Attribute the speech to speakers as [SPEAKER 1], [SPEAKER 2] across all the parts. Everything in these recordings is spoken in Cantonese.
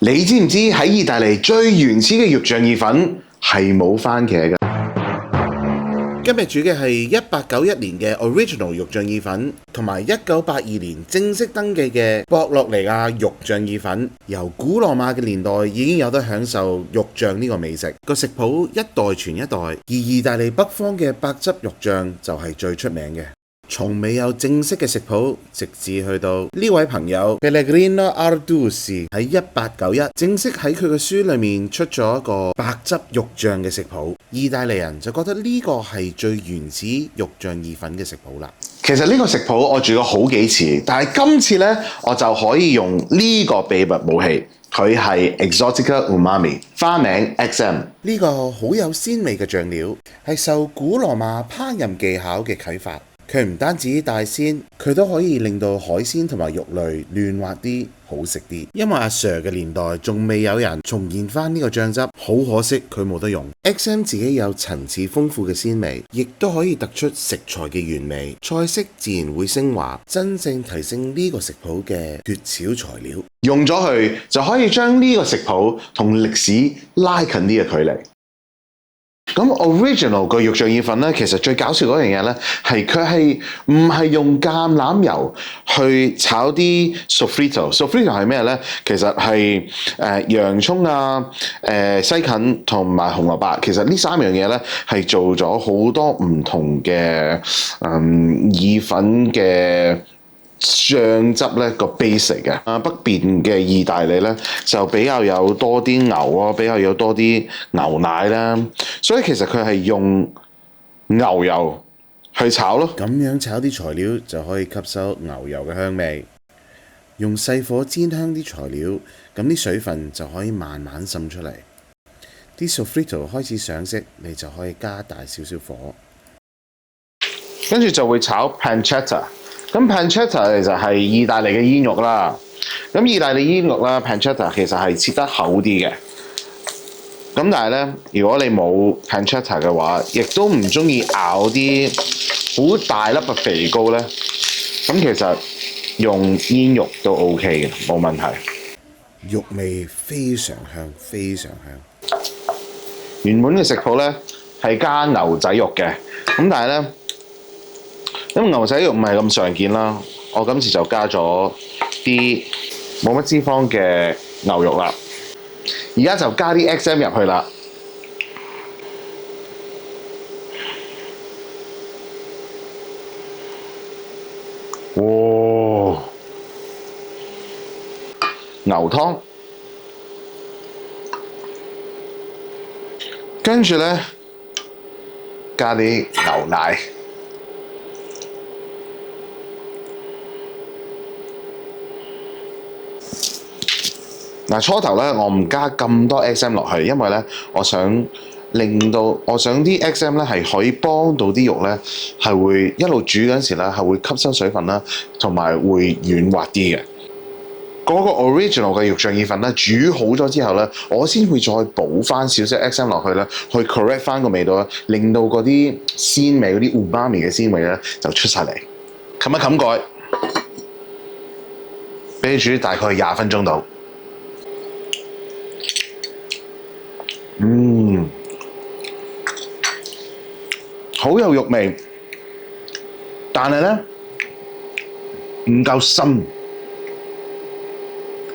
[SPEAKER 1] 你知唔知喺意大利最原始嘅肉醬意粉係冇番茄嘅？今日煮嘅係1891年嘅 Original 肉醬意粉，同埋1982年正式登記嘅博洛尼亞肉醬意粉。由古羅馬嘅年代已經有得享受肉醬呢個美食，個食譜一代傳一代，而意大利北方嘅白汁肉醬就係最出名嘅。從未有正式嘅食譜，直至去到呢位朋友 Pellegrino Artusi 喺1891正式喺佢嘅書裏面出咗一個白汁肉醬嘅食譜，意大利人就覺得呢個係最原始肉醬意粉嘅食譜啦。其實呢個食譜我煮過好幾次，但係今次呢，我就可以用呢個秘密武器，佢係 Exotica Umami， 花名 XM。呢個好有鮮味嘅醬料係受古羅馬烹飪技巧嘅啟發。佢唔單止帶鮮，佢都可以令到海鮮同埋肉類嫩滑啲、好食啲。因為阿 Sir 嘅年代仲未有人重現翻呢個醬汁，好可惜佢冇得用。XM 自己有層次豐富嘅鮮味，亦都可以突出食材嘅原味，菜式自然會升華，真正提升呢個食譜嘅絕少材料。用咗佢就可以將呢個食譜同歷史拉近啲嘅距離。咁 original 個肉醬意粉咧，其實最搞笑嗰樣嘢咧，係佢係唔係用橄欖油去炒啲 sofrito？sofrito 係咩咧？其實係洋葱啊、西芹同埋紅蘿蔔。其實呢三樣嘢咧係做咗好多唔同嘅意粉嘅醬汁咧個 base 嚟嘅。北邊嘅意大利咧就比較有多啲牛啊，比較有多啲牛奶啦，所以其實佢係用牛油去炒咯。咁樣炒啲材料就可以吸收牛油嘅香味，用細火煎香啲材料，咁啲水分就可以慢慢滲出嚟。啲 sofrito 開始上色，你就可以加大少少火，跟住就會炒 pancetta。咁 pancetta 其實係意大利嘅煙肉啦。咁意大利煙肉啦 pancetta 其實係切得厚啲嘅。咁但係咧，如果你冇 pancetta 嘅話，亦都唔中意咬啲好大粒嘅肥膏咧，咁其實用煙肉都 OK 嘅，冇問題。肉味非常香，非常香。原本嘅食譜咧係加牛仔肉嘅，咁但係咧，因為牛仔肉唔係咁常見啦，我今次就加咗啲冇乜脂肪嘅牛肉啦。而家就加啲 XM 入去啦。哇！牛湯，跟住咧加啲牛奶。嗱，初頭咧我唔加咁多 XM 落去，因為咧我想啲 XM 咧係可以幫到啲肉咧係會一路煮嗰陣時咧係會吸收水分啦，同埋會軟滑啲嘅。嗰個 original 嘅肉醬意粉咧煮好咗之後咧，我先會再補翻少少 XM 落去咧，去 correct 翻個味道啦，令到嗰啲鮮味嗰啲 umami 嘅鮮味咧就出晒嚟。冚一冚蓋，俾你煮大概20分鐘度。好有肉味，但係咧唔夠深，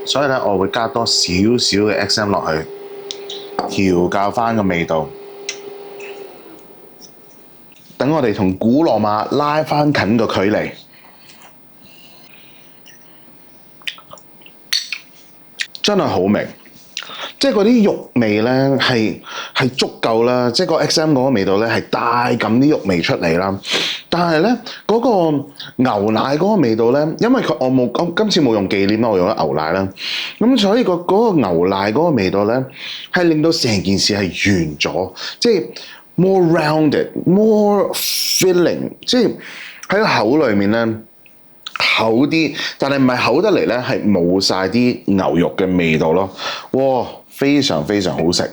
[SPEAKER 1] 所以咧我會加多少少嘅 XM 落去，調校翻個味道，等我哋同古羅馬拉翻近個距離。真係好味。即係嗰啲肉味咧係足夠啦，即係個 XM 嗰個味道咧係帶緊啲肉味出嚟啦。但係咧嗰個牛奶嗰個味道咧，因為我今次冇用忌廉啦，我用咗牛奶啦。咁所以嗰個牛奶嗰個味道咧係令到成件事係圓咗，即係 more rounded、more filling， 即係喺個口裏面咧厚啲，但係唔係厚得嚟咧係冇晒啲牛肉嘅味道咯。哇！非常非常好食。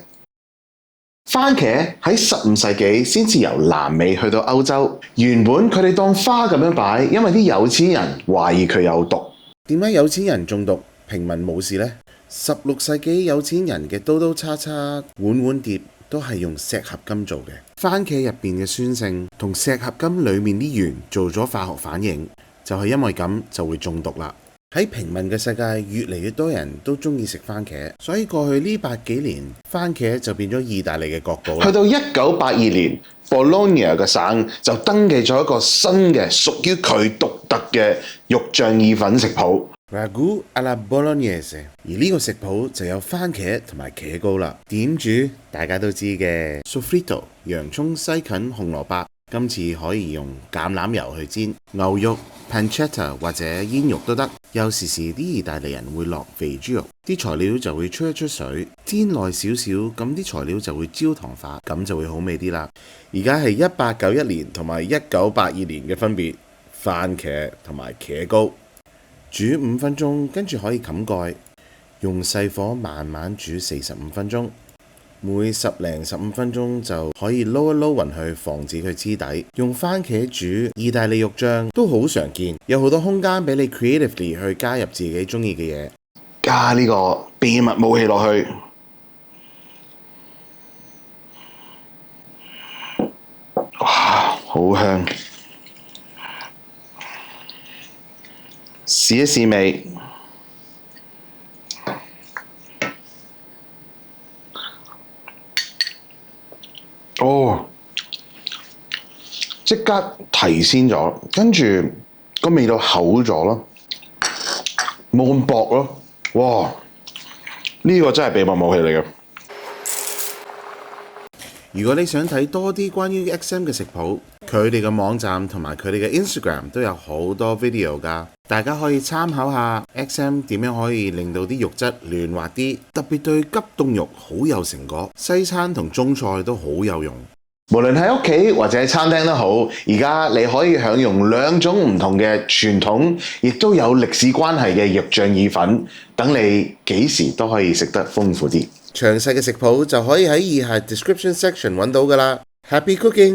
[SPEAKER 1] 番茄喺15世紀先至由南美去到歐洲，原本佢哋當花咁樣擺，因為啲有錢人懷疑佢有毒。點解有錢人中毒，平民冇事呢？ 16世紀有錢人嘅刀刀叉叉、碗碗碟都係用錫合金做嘅。番茄入邊嘅酸性同錫合金裡面啲鉛做咗化學反應，就係因為咁就會中毒啦。喺平民嘅世界，越嚟越多人都中意食番茄，所以過去呢100幾年，番茄就變咗意大利嘅國寶。去到1982年，Bologna 嘅省就登記咗一個新嘅屬於佢獨特嘅肉醬意粉食譜 Ragù alla Bolognese， 而呢個食譜就有番茄同埋茄膏啦。點煮大家都知嘅 Soffritto， 洋葱、西芹、紅蘿蔔。今次可以用橄欖油去煎牛肉、pancetta 或者煙肉都得。有時啲意大利人會落肥豬肉，啲材料就會出一出水，煎耐少少，咁啲材料就會焦糖化，咁就會好味啲啦。而家係1891年同埋1982年嘅分別，番茄同埋茄膏煮5分鐘，跟住可以冚蓋，用細火慢慢煮45分鐘。每10零15分鐘就可以撈一撈勻去，防止佢黐底。用番茄煮意大利肉醬都好常見，有好多空間俾你 creatively 去加入自己中意嘅嘢。加呢個秘密武器落去，哇，好香！試一試味。哦，即刻提鮮咗，跟住個味道厚咗咯，冇咁薄咯，哇！呢個真係秘密武器嚟嘅。如果你想睇多啲關於 XM 嘅食譜，佢哋嘅網站同埋佢哋嘅 Instagram 都有好多 video 㗎，大家可以參考下 XM 點樣可以令到啲肉質嫩滑啲，特別對急凍肉好有成果，西餐同中菜都好有用。無論喺屋企或者喺餐廳都好，而家你可以享用2種唔同嘅傳統，亦都有歷史關係嘅肉醬意粉，等你幾時都可以食得豐富啲。詳細嘅食譜就可以喺以下 description section 揾到㗎啦。Happy cooking！